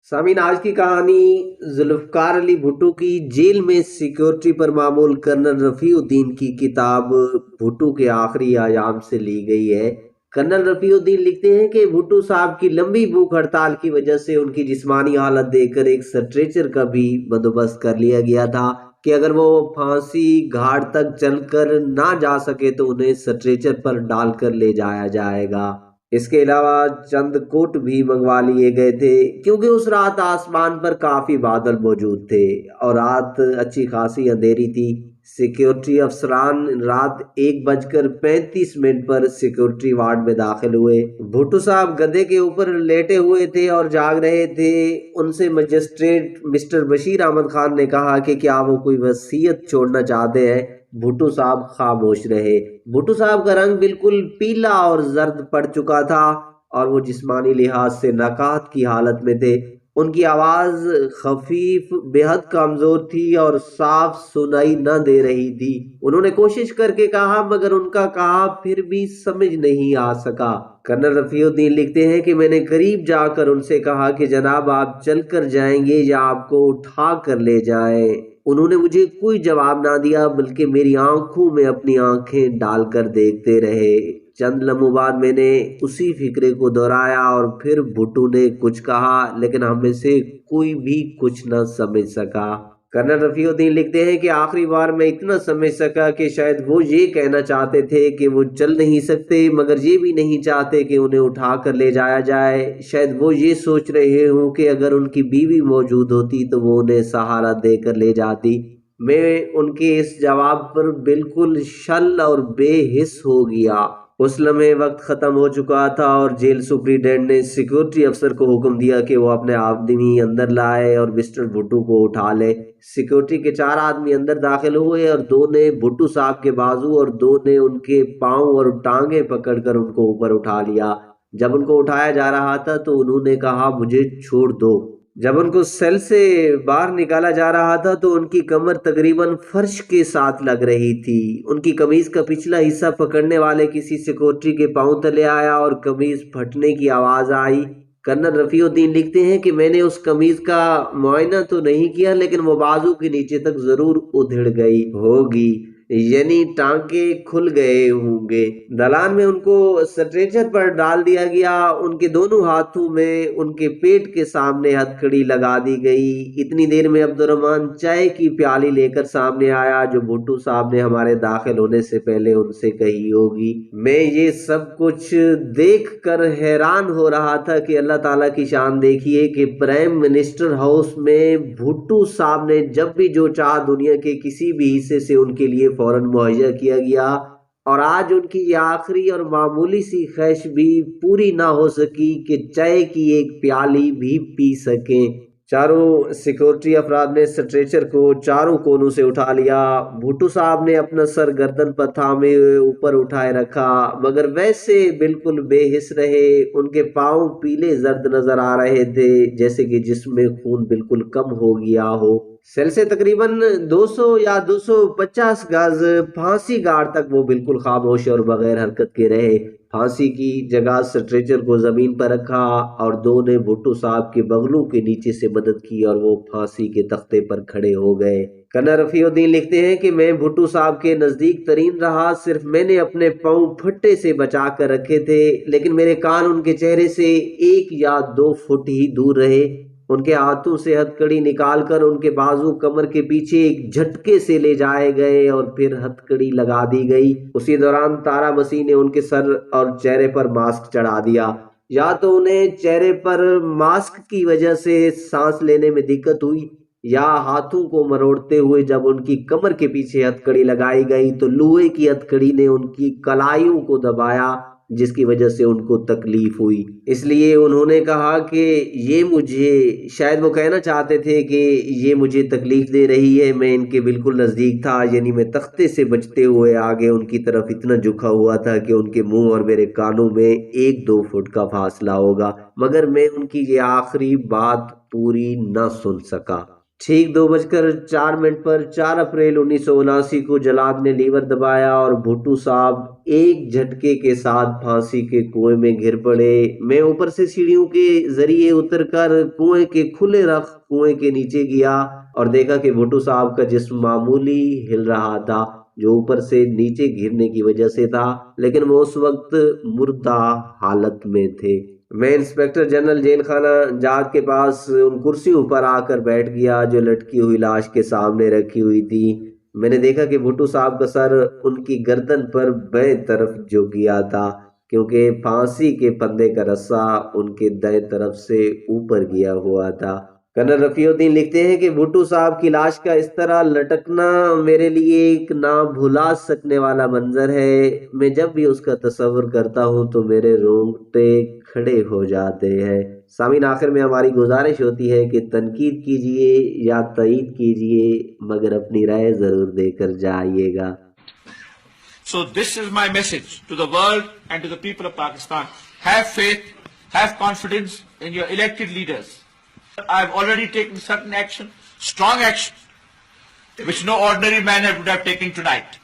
सामीन, आज की कहानी जुल्फकार अली भुट्टो की जेल में सिक्योरिटी पर मामूल कर्नल रफीउद्दीन की किताब भुट्टो के आखिरी अयाम से ली गई है। कर्नल रफीउद्दीन लिखते हैं कि भुट्टो साहब की लंबी भूख हड़ताल की वजह से उनकी जिस्मानी हालत देखकर एक स्ट्रेचर का भी बंदोबस्त कर लिया गया था कि अगर वो फांसी घाट तक चलकर ना जा सके तो उन्हें स्ट्रेचर पर डालकर ले जाया जाएगा। इसके अलावा चंद कोट भी मंगवा लिए गए थे क्योंकि उस रात आसमान पर काफी बादल मौजूद थे और रात अच्छी खासी अंधेरी थी। सिक्योरिटी अफसरान रात 1:35 पर सिक्योरिटी वार्ड में दाखिल हुए। भुट्टो साहब गधे के ऊपर लेटे हुए थे और जाग रहे थे। उनसे मजिस्ट्रेट मिस्टर बशीर अहमद खान ने कहा कि क्या वो कोई वसीयत छोड़ना चाहते हैं। भुट्टो साहब खामोश रहे। भुट्टो साहब का रंग बिल्कुल पीला और जर्द पड़ चुका था और वो जिस्मानी लिहाज से नकात की हालत में थे। उनकी आवाज खफीफ बेहद कमजोर थी और साफ सुनाई न दे रही थी। उन्होंने कोशिश करके कहा मगर उनका कहा फिर भी समझ नहीं आ सका। कर्नल रफीउद्दीन लिखते हैं कि मैंने करीब जाकर उनसे कहा कि जनाब आप चल कर जाएंगे या आपको उठा कर ले जाए। उन्होंने मुझे कोई जवाब ना दिया बल्कि मेरी आंखों में अपनी आंखें डालकर देखते रहे। चंद लम्हों बाद मैंने उसी फिक्रे को दोहराया और फिर भुट्टो ने कुछ कहा लेकिन हम में से कोई भी कुछ न समझ सका। कर्नल रफीउद्दीन लिखते हैं कि आखिरी बार मैं इतना समझ सका कि शायद वो ये कहना चाहते थे कि वो चल नहीं सकते मगर ये भी नहीं चाहते कि उन्हें उठा कर ले जाया जाए। शायद वो ये सोच रहे हों कि अगर उनकी बीवी मौजूद होती तो वो उन्हें सहारा देकर ले जाती। मैं उनके इस जवाब पर बिल्कुल शल और बेहिस हो गया। उस लम्हे वक्त खत्म हो चुका था और जेल सुप्रीडेंट ने सिक्योरिटी अफसर को हुक्म दिया कि वो अपने आदमी अंदर लाए और मिस्टर भुट्टो को उठा ले। सिक्योरिटी के 4 आदमी अंदर दाखिल हुए और 2 ने भुट्टो साहब के बाजू और 2 ने उनके पांव और टांगे पकड़कर उनको ऊपर उठा लिया। जब उनको उठाया जा रहा था तो उन्होंने कहा मुझे छोड़ दो। जब उनको सेल से बाहर निकाला जा रहा था तो उनकी कमर तकरीबन फर्श के साथ लग रही थी। उनकी कमीज का पिछला हिस्सा पकड़ने वाले किसी सिक्योरिटी के पांव तले आया और कमीज फटने की आवाज आई। कर्नल रफीउद्दीन लिखते हैं कि मैंने उस कमीज का मुआयना तो नहीं किया लेकिन वो बाजू के नीचे तक जरूर उधड़ गई होगी, यानी टांके खुल गए होंगे। दलान में उनको स्ट्रेचर पर डाल दिया गया। उनके दोनों हाथों में उनके पेट के सामने हथकड़ी लगा दी गई। इतनी देर में अब्दुर्रहमान चाय की प्याली लेकर सामने आया जो भुट्टो साहब ने हमारे दाखिल होने से पहले उनसे कही होगी। मैं ये सब कुछ देख कर हैरान हो रहा था कि अल्लाह ताला की शान देखिए कि प्राइम मिनिस्टर हाउस में भुट्टो साहब ने जब भी जो चाह दुनिया के किसी भी हिस्से से उनके लिए फौरन मुहैया किया गया और आज उनकी ये आखिरी और मामूली सी ख्वाहिश भी पूरी ना हो सकी कि चाय की एक प्याली भी पी सकें। चारों सिक्योरिटी अफराद ने स्ट्रेचर को चारों कोनों से उठा लिया। भुट्टो साहब ने अपना सर गर्दन पर थामे हुए ऊपर उठाए रखा मगर वैसे बिल्कुल बेहिस रहे। उनके पांव पीले जर्द नजर आ रहे थे जैसे कि जिसमें खून बिल्कुल कम हो गया हो। सेल से तकरीबन 200 या 250 गज फांसी गाड़ तक वो बिल्कुल खामोश और बगैर हरकत के रहे। फांसी की जगह स्ट्रेचर को जमीन पर रखा और 2 ने भुट्टो साहब के बगलों के नीचे से मदद की और वो फांसी के तख्ते पर खड़े हो गए। कर्नल रफीउद्दीन लिखते हैं कि मैं भुट्टो साहब के नजदीक तरीन रहा। सिर्फ मैंने अपने पांव फट्टे से बचा कर रखे थे लेकिन मेरे कान उनके चेहरे से 1 या 2 फुट ही दूर रहे। उनके हाथों से हथकड़ी निकालकर उनके बाजू कमर के पीछे एक झटके से ले जाए गए और फिर हथकड़ी लगा दी गई। उसी दौरान तारा मसीह ने उनके सर और चेहरे पर मास्क चढ़ा दिया। या तो उन्हें चेहरे पर मास्क की वजह से सांस लेने में दिक्कत हुई या हाथों को मरोड़ते हुए जब उनकी कमर के पीछे हथकड़ी लगाई गई तो लोहे की हथकड़ी ने उनकी कलाइयों को दबाया जिसकी वजह से उनको तकलीफ हुई। इसलिए उन्होंने कहा कि ये मुझे, शायद वो कहना चाहते थे कि ये मुझे तकलीफ दे रही है। मैं इनके बिल्कुल नजदीक था, यानी मैं तख्ते से बचते हुए आगे उनकी तरफ इतना झुका हुआ था कि उनके मुंह और मेरे कानों में 1-2 फुट का फासला होगा, मगर मैं उनकी ये आखिरी बात पूरी न सुन सका। ठीक 2:04 पर 4 अप्रैल 1979 को जलाद ने लीवर दबाया और भुट्टो साहब एक झटके के साथ फांसी के कुएं में गिर पड़े। मैं ऊपर से सीढ़ियों के जरिए उतरकर कुएं के खुले रख कुएं के नीचे गया और देखा कि भुट्टो साहब का जिस्म मामूली हिल रहा था, जो ऊपर से नीचे गिरने की वजह से था, लेकिन वो उस वक्त मुर्दा हालत में थे। मैं इंस्पेक्टर जनरल जेल खाना जाट के पास उन कुर्सियों पर आकर बैठ गया जो लटकी हुई लाश के सामने रखी हुई थी। मैंने देखा कि भुट्टो साहब का सर उनकी गर्दन पर बाएं तरफ झुक गया था, क्योंकि फांसी के फंदे का रस्सा उनके दाएं तरफ से ऊपर गया हुआ था। कर्नल रफीउद्दीन लिखते हैं कि भुट्टो साहब की लाश का इस तरह लटकना मेरे लिए एक ना भुला सकने वाला मंजर है। मैं जब भी उसका तस्वर करता हूँ तो मेरे रोंगटे खड़े हो जाते हैं। सामीन, आखिर में हमारी गुजारिश होती है कि तनकीद कीजिए या तईद कीजिए, मगर अपनी राय जरूर देकर जाइएगा। So this is my message to the world and to the people of Pakistan. Have faith, have confidence in your elected leaders. I've already taken certain action, strong action, which no ordinary man would have taken tonight.